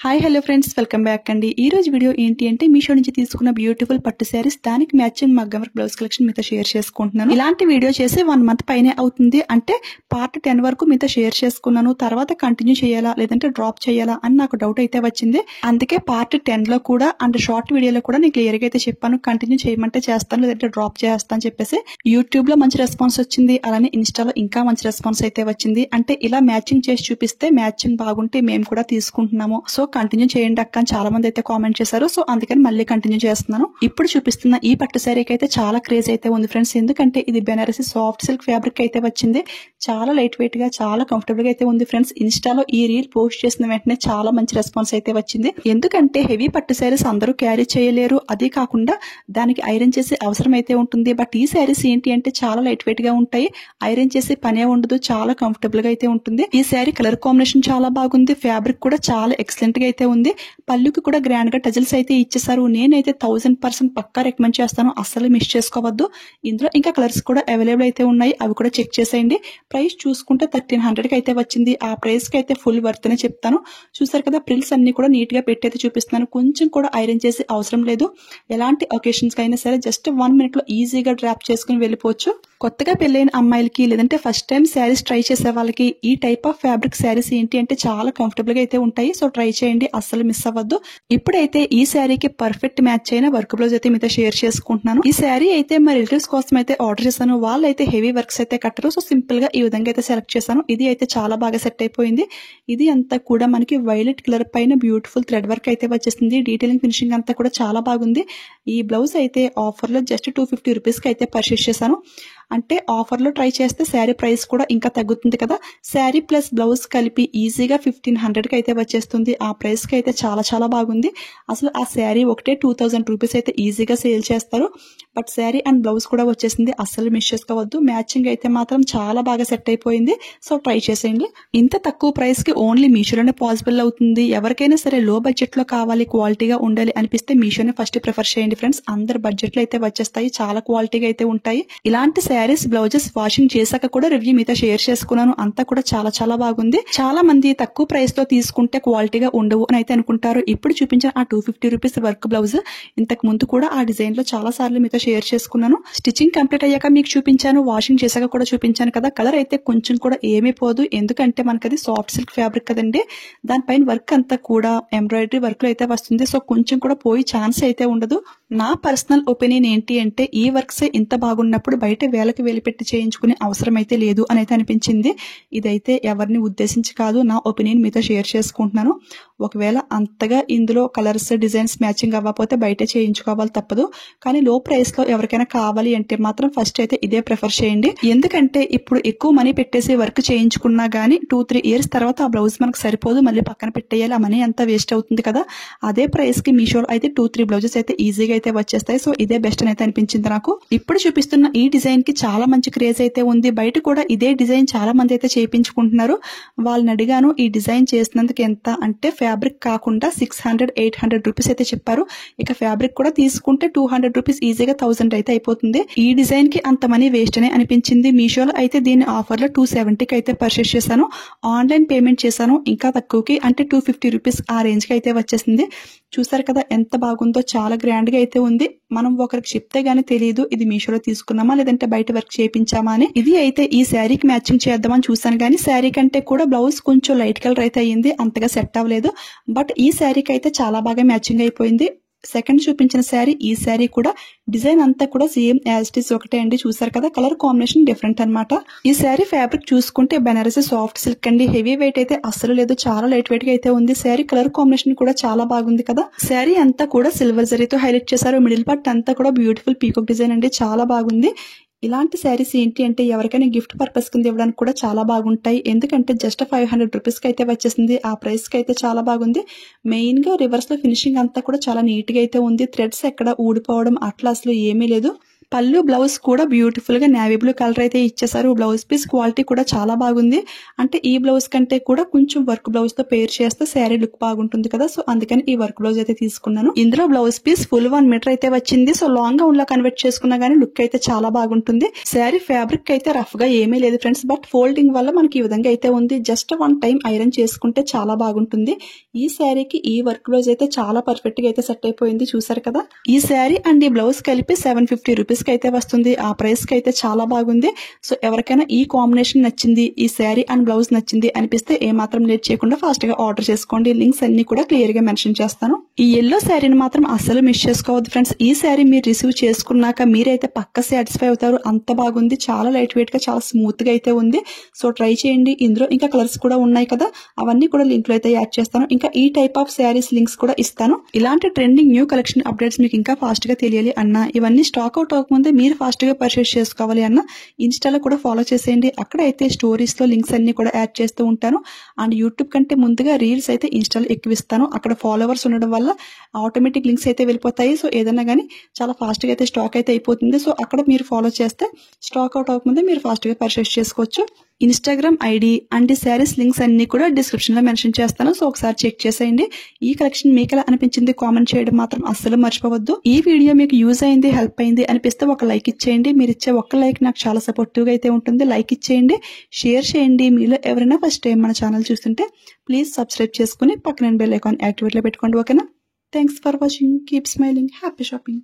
Hi hello friends, welcome back అండి. ఈ రోజు వీడియో ఏంటి అంటే మీషో నుంచి తీసుకున్న బ్యూటిఫుల్ పట్టు శారీస్, దానికి మ్యాచింగ్ మగ్గం వర్క్ బ్లౌజ్ కలెక్షన్ మీతో షేర్ చేసుకుంటున్నాను. ఇలాంటి వీడియో చేసి 1 మంత్ పైనే అవుతుంది. అంటే పార్ట్ 10 వరకు మీతో షేర్ చేసుకున్నాను. తర్వాత కంటిన్యూ చేయాలా లేదంటే డ్రాప్ చేయాలా అని నాకు డౌట్ అయితే వచ్చింది. అందుకే పార్ట్ 10 లో కూడా అండ్ షార్ట్ వీడియోలో కూడా నేను క్లియర్ గా అయితే చెప్పాను, కంటిన్యూ చేయమంటే చేస్తాను లేదంటే డ్రాప్ చేస్తాను అని చెప్పేసి. యూట్యూబ్ లో మంచి రెస్పాన్స్ వచ్చింది, అలానే ఇన్స్టాలో ఇంకా మంచి రెస్పాన్స్ అయితే వచ్చింది. అంటే ఇలా మ్యాచింగ్ చేసి చూపిస్తే మ్యాచింగ్ బాగుంటే మేము కూడా తీసుకుంటున్నాము, సో కంటిన్యూ చేయండి అక్క అని చాలా మంది అయితే కామెంట్ చేశారు. సో అందుకని మళ్ళీ కంటిన్యూ చేస్తున్నాను. ఇప్పుడు చూపిస్తున్న ఈ పట్టు శారీకి అయితే చాలా క్రేజ్ అయితే ఉంది ఫ్రెండ్స్. ఎందుకంటే ఇది బెనారసి సాఫ్ట్ సిల్క్ ఫ్యాబ్రిక్ అయితే వచ్చింది. చాలా లైట్ వెయిట్ గా చాలా కంఫర్టబుల్ గా అయితే ఉంది ఫ్రెండ్స్. ఇన్స్టాలో ఈ రీల్ పోస్ట్ చేసిన వెంటనే చాలా మంచి రెస్పాన్స్ అయితే వచ్చింది. ఎందుకంటే హెవీ పట్టు శారీస్ అందరూ క్యారీ చేయలేరు, అదే కాకుండా దానికి ఐరన్ చేసే అవసరం అయితే ఉంటుంది. బట్ ఈ శారీస్ ఏంటి అంటే చాలా లైట్ వెయిట్ గా ఉంటాయి, ఐరన్ చేసే పనే ఉండదు, చాలా కంఫర్టబుల్ గా అయితే ఉంటుంది. ఈ శారీ కలర్ కాంబినేషన్ చాలా బాగుంది, ఫ్యాబ్రిక్ కూడా చాలా ఎక్సలెంట్ గా అయితే ఉంది. పళ్ళుకి కూడా గ్రాండ్ గా టజిల్స్ అయితే ఇచ్చేసారు. నేనైతే 1000% పక్కా రికమెండ్ చేస్తాను, అస్సలు మిస్ చేసుకోవద్దు. ఇందులో ఇంకా కలర్స్ కూడా అవైలబుల్ అయితే ఉన్నాయి, అవి కూడా చెక్ చేసేయండి. ప్రైస్ చూసుకుంటే 1300 కి అయితే వచ్చింది. ఆ ప్రైస్ కి అయితే ఫుల్ వర్త్ అనే చెప్తాను. చూసారు కదా, ప్రిల్స్ అన్ని కూడా నీట్ గా పెట్టి అయితే చూపిస్తున్నాను. కొంచెం కూడా ఐరన్ చేసే అవసరం లేదు. ఎలాంటి ఒకేషన్స్ కి అయినా సరే జస్ట్ 1 minute లో ఈజీగా డ్రాప్ చేసుకుని వెళ్ళిపోవచ్చు. కొత్తగా పెళ్ళైన అమ్మాయిలకి లేదంటే ఫస్ట్ టైం శారీస్ ట్రై చేసే వాళ్ళకి ఈ టైప్ ఆఫ్ ఫ్యాబ్రిక్ శారీస్ ఏంటి అంటే చాలా కంఫర్టబుల్ గా అయితే ఉంటాయి. సో ట్రై చేయండి, అస్సలు మిస్ అవ్వద్దు. ఇప్పుడైతే ఈ శారీకి పర్ఫెక్ట్ మ్యాచ్ అయిన వర్క్ బ్లౌజ్ అయితే మీతో షేర్ చేసుకుంటున్నాను. ఈ శారీ అయితే మా రిలేటివ్స్ కోసం అయితే ఆర్డర్ చేశాను. వాళ్ళు అయితే హెవీ వర్క్స్ అయితే కట్టరు, సో సింపుల్ గా ఈ విధంగా అయితే సెలెక్ట్ చేశాను. ఇది అయితే చాలా బాగా సెట్ అయిపోయింది. ఇది అంతా కూడా మనకి వైలెట్ కలర్ పైన బ్యూటిఫుల్ థ్రెడ్ వర్క్ అయితే వచ్చేసింది. డీటెయిలింగ్ ఫినిషింగ్ అంతా కూడా చాలా బాగుంది. ఈ బ్లౌజ్ అయితే ఆఫర్ లో జస్ట్ 250 రూపీస్ కి అయితే పర్చేస్ చేశాను. అంటే ఆఫర్ లో ట్రై చేస్తే శారీ ప్రైస్ కూడా ఇంకా తగ్గుతుంది కదా. శారీ ప్లస్ బ్లౌజ్ కలిపి ఈజీగా 1500 కి అయితే వచ్చేస్తుంది. ఆ ప్రైస్ కి అయితే చాలా చాలా బాగుంది. అసలు ఆ శారీ ఒకటే 2000 రూపీస్ అయితే ఈజీగా సేల్ చేస్తారు. బట్ శారీ అండ్ బ్లౌజ్ కూడా వచ్చేసింది, అస్సలు మిస్ చేసుకోవద్దు. మ్యాచింగ్ అయితే మాత్రం చాలా బాగా సెట్ అయిపోయింది. సో ట్రై చేసేయండి. ఇంత తక్కువ ప్రైస్ కి ఓన్లీ మీషోలోనే పాసిబుల్ అవుతుంది. ఎవరికైనా సరే లో బడ్జెట్ లో కావాలి, క్వాలిటీగా ఉండాలి అనిపిస్తే మీషోనే ఫస్ట్ ప్రిఫర్ చేయండి ఫ్రెండ్స్. అందరు బడ్జెట్ లో అయితే వచ్చేస్తాయి, చాలా క్వాలిటీగా అయితే ఉంటాయి. ఇలాంటి శారీస్ బ్లౌజెస్ వాషింగ్ చేశాక కూడా రివ్యూ మీతో షేర్ చేసుకున్నాను. అంతా కూడా చాలా చాలా బాగుంది. చాలా మంది తక్కువ ప్రైస్ లో తీసుకుంటే క్వాలిటీగా ఉండవు అని అయితే అనుకుంటారు. ఇప్పుడు చూపించిన ఆ 250 రూపీస్ వర్క్ బ్లౌజ్ ఇంతకు ముందు కూడా ఆ డిజైన్ లో చాలా సార్లు మీతో షేర్ చేసుకున్నాను. స్టిచ్చింగ్ కంప్లీట్ అయ్యాక మీకు చూపించాను, వాషింగ్ చేశాక కూడా చూపించాను కదా. కలర్ అయితే కొంచెం కూడా ఏమీ పోదు, ఎందుకంటే మనకి అది సాఫ్ట్ సిల్క్ ఫ్యాబ్రిక్ కదండి. దానిపైన వర్క్ అంతా కూడా ఎంబ్రాయిడరీ వర్క్ లో అయితే వస్తుంది. సో కొంచెం కూడా పోయి ఛాన్స్ అయితే ఉండదు. నా పర్సనల్ ఒపీనియన్ ఏంటి అంటే ఈ వర్క్స్ ఇంత బాగున్నప్పుడు బయట వేలకి వేలు పెట్టి చేయించుకునే అవసరం అయితే లేదు అని అయితే అనిపించింది. ఇదైతే ఎవరిని ఉద్దేశించి కాదు, నా ఒపీనియన్ మీతో షేర్ చేసుకుంటున్నాను. ఒకవేళ అంతగా ఇందులో కలర్స్ డిజైన్స్ మ్యాచింగ్ అవ్వకపోతే బయట చేయించుకోవాలి తప్పదు. కానీ లో ప్రైస్ లో ఎవరికైనా కావాలి అంటే మాత్రం ఫస్ట్ అయితే ఇదే ప్రిఫర్ చేయండి. ఎందుకంటే ఇప్పుడు ఎక్కువ మనీ పెట్టేసి వర్క్ చేయించుకున్నా గానీ 2-3 ఇయర్స్ తర్వాత ఆ బ్లౌజ్ మనకు సరిపోదు, మళ్ళీ పక్కన పెట్టేయాలి, ఆ మనీ అంతా వేస్ట్ అవుతుంది కదా. అదే ప్రైస్ కి మీషోలో అయితే 2-3 బ్లౌజెస్ అయితే ఈజీగా అయితే వచ్చేస్తాయి. సో ఇదే బెస్ట్ అని అయితే అనిపించింది నాకు. ఇప్పుడు చూపిస్తున్న ఈ డిజైన్ కి చాలా మంచి క్రేజ్ అయితే ఉంది. బయట కూడా ఇదే డిజైన్ చాలా మంది అయితే చేయించుకుంటున్నారు. వాళ్ళని అడిగాను, ఈ డిజైన్ చేసినందుకు ఎంత అంటే ఫ్యాబ్రిక్ కాకుండా 600-800 రూపీస్ అయితే చెప్పారు. ఇక ఫ్యాబ్రిక్ కూడా తీసుకుంటే 200 రూపీస్ ఈజీగా 1000 అయితే అయిపోతుంది. ఈ డిజైన్ కి అంత మనీ వేస్ట్ అనే అనిపించింది. మీషోలో అయితే దీన్ని ఆఫర్ లో 270 కి అయితే పర్చేస్ చేశాను. ఆన్లైన్ పేమెంట్ చేశాను ఇంకా తక్కువకి, అంటే 250 రూపీస్ ఆ రేంజ్ కి అయితే వచ్చేసింది. చూసారు కదా ఎంత బాగుందో, చాలా గ్రాండ్ గా అయితే ఉంది. మనం ఒకరికి చెప్తే గానీ తెలియదు ఇది మీషోలో తీసుకున్నామా లేదంటే బయట వర్క్ చేయించామా అని. ఇది అయితే ఈ శారీకి మ్యాచింగ్ చేద్దామని చూసాను కానీ శారీ కంటే కూడా బ్లౌజ్ కొంచెం లైట్ కలర్ అయితే అయ్యింది, అంతగా సెట్ అవ్వలేదు. బట్ ఈ శారీకి అయితే చాలా బాగా మ్యాచింగ్ అయిపోయింది. సెకండ్ చూపించిన శారీ, ఈ శారీ కూడా డిజైన్ అంతా కూడా సేమ్ యాజ్ ఇట్ ఈస్ ఒకటే అండి. చూసారు కదా, కలర్ కాంబినేషన్ డిఫరెంట్ అన్నమాట. ఈ శారీ ఫ్యాబ్రిక్ చూసుకుంటే బెనారసి సాఫ్ట్ సిల్క్ అండి. హెవీ వెయిట్ అయితే అస్సలు లేదు, చాలా లైట్ వెయిట్ గా అయితే ఉంది. శారీ కలర్ కాంబినేషన్ కూడా చాలా బాగుంది కదా. శారీ అంతా కూడా సిల్వర్ జరీతో హైలైట్ చేశారు. మిడిల్ పార్ట్ అంతా కూడా బ్యూటిఫుల్ పీకాక్ డిజైన్ అండి, చాలా బాగుంది. ఇలాంటి శారీస్ ఏంటి అంటే ఎవరికైనా గిఫ్ట్ పర్పస్ కింద ఇవ్వడానికి కూడా చాలా బాగుంటాయి. ఎందుకంటే జస్ట్ 500 రూపీస్ కి అయితే వచ్చేసింది. ఆ ప్రైస్ కి అయితే చాలా బాగుంది. మెయిన్ గా రివర్స్ లో ఫినిషింగ్ అంతా కూడా చాలా నీట్ గా అయితే ఉంది. థ్రెడ్స్ ఎక్కడ ఊడిపోవడం అట్లా అసలు ఏమీ లేదు. పళ్ళు బ్లౌజ్ కూడా బ్యూటిఫుల్ గా నేవీ బ్లూ కలర్ అయితే ఇచ్చేసారు. బ్లౌజ్ పీస్ క్వాలిటీ కూడా చాలా బాగుంది. అంటే ఈ బ్లౌజ్ కంటే కూడా కొంచెం వర్క్ బ్లౌజ్ తో పేర్ చేస్తే శారీ లుక్ బాగుంటుంది కదా, సో అందుకని ఈ వర్క్ బ్లౌజ్ అయితే తీసుకున్నాను. ఇందులో బ్లౌజ్ పీస్ ఫుల్ 1 మీటర్ అయితే వచ్చింది. సో లాంగ్ గౌన్ లో కన్వర్ట్ చేసుకున్నా గానీ లుక్ అయితే చాలా బాగుంటుంది. శారీ ఫ్యాబ్రిక్ అయితే రఫ్ గా ఏమీ లేదు ఫ్రెండ్స్, బట్ ఫోల్డింగ్ వల్ల మనకి ఈ విధంగా అయితే ఉంది. జస్ట్ 1 టైం ఐరన్ చేసుకుంటే చాలా బాగుంటుంది. ఈ శారీకి ఈ వర్క్ బ్లౌజ్ అయితే చాలా పర్ఫెక్ట్ గా అయితే సెట్ అయిపోయింది. చూసారు కదా, ఈ శారీ అండ్ ఈ బ్లౌజ్ కలిపి 750 రూపీస్ కి అయితే వస్తుంది. ఆ ప్రైస్ కి అయితే చాలా బాగుంది. సో ఎవరికైనా ఈ కాంబినేషన్ నచ్చింది, ఈ శారీ అండ్ బ్లౌజ్ నచ్చింది అనిపిస్తే ఏమాత్రం లేట్ చేయకుండా ఫాస్ట్ గా ఆర్డర్ చేసుకోండి. లింక్స్ అన్ని కూడా క్లియర్ గా మెన్షన్ చేస్తాను. ఈ ఎల్లో శారీని మాత్రం అస్సలు మిస్ చేసుకోవద్దు ఫ్రెండ్స్. ఈ శారీ మీరు రిసీవ్ చేసుకున్నాక మీరైతే పక్క సాటిస్ఫై అవుతారు. అంత బాగుంది. చాలా లైట్ వెయిట్ గా, చాలా స్మూత్ గా అయితే ఉంది. సో ట్రై చేయండి. ఇందులో ఇంకా కలర్స్ కూడా ఉన్నాయి కదా, అవన్నీ కూడా లింక్ లో అయితే యాడ్ చేస్తాను. ఇంకా ఈ టైప్ ఆఫ్ శారీస్ లింక్స్ కూడా ఇస్తాను. ఇలాంటి ట్రెండింగ్ న్యూ కలెక్షన్ అప్డేట్స్ మీకు ఇంకా ఫాస్ట్ గా తెలియాలి అన్నా, ఇవన్నీ స్టాక్ అవుట్ అవ్వకముందే మీరు ఫాస్ట్ గా పర్చేస్ చేసుకోవాలి అన్న ఇన్స్టాలో కూడా ఫాలో చేసేయండి. అక్కడైతే స్టోరీస్ లో లింక్స్ అన్ని కూడా యాడ్ చేస్తూ ఉంటాను. అండ్ యూట్యూబ్ కంటే ముందుగా రీల్స్ అయితే ఇన్స్టాలో ఎక్కువ ఇస్తాను. అక్కడ ఫాలోవర్స్ ఉండడం వల్ల ఆటోమేటిక్ లింక్స్ అయితే వెళ్ళిపోతాయి. సో ఏదైనా కానీ చాలా ఫాస్ట్ గా అయితే స్టాక్ అయితే అయిపోతుంది. సో అక్కడ మీరు ఫాలో చేస్తే స్టాక్ అవుట్ అవ్వకముందే మీరు ఫాస్ట్ గా పర్చేస్ చేసుకోవచ్చు. Instagram ID and saris links అన్ని కూడా డిస్క్రిప్షన్ లో మెన్షన్ చేస్తాను. సో ఒకసారి చెక్ చేసేయండి. ఈ కలెక్షన్ మీకు ఎలా అనిపించింది కామెంట్ చేయడం మాత్రం అస్సలు మర్చిపోవద్దు. ఈ వీడియో మీకు యూజ్ అయింది, హెల్ప్ అయింది అనిపిస్తే ఒక లైక్ ఇచ్చేయండి. మీరు ఇచ్చే ఒక్క లైక్ నాకు చాలా సపోర్టివ్ గా అయితే ఉంటుంది. లైక్ ఇచ్చేయండి, షేర్ చేయండి. మీలో ఎవరైనా ఫస్ట్ టైం మన ఛానల్ చూస్తుంటే ప్లీజ్ సబ్స్క్రైబ్ చేసుకుని పక్కన బెల్ ఐకాన్ యాక్టివేట్ లో పెట్టుకోండి. ఓకేనా? Thanks for watching. Keep smiling. Happy shopping.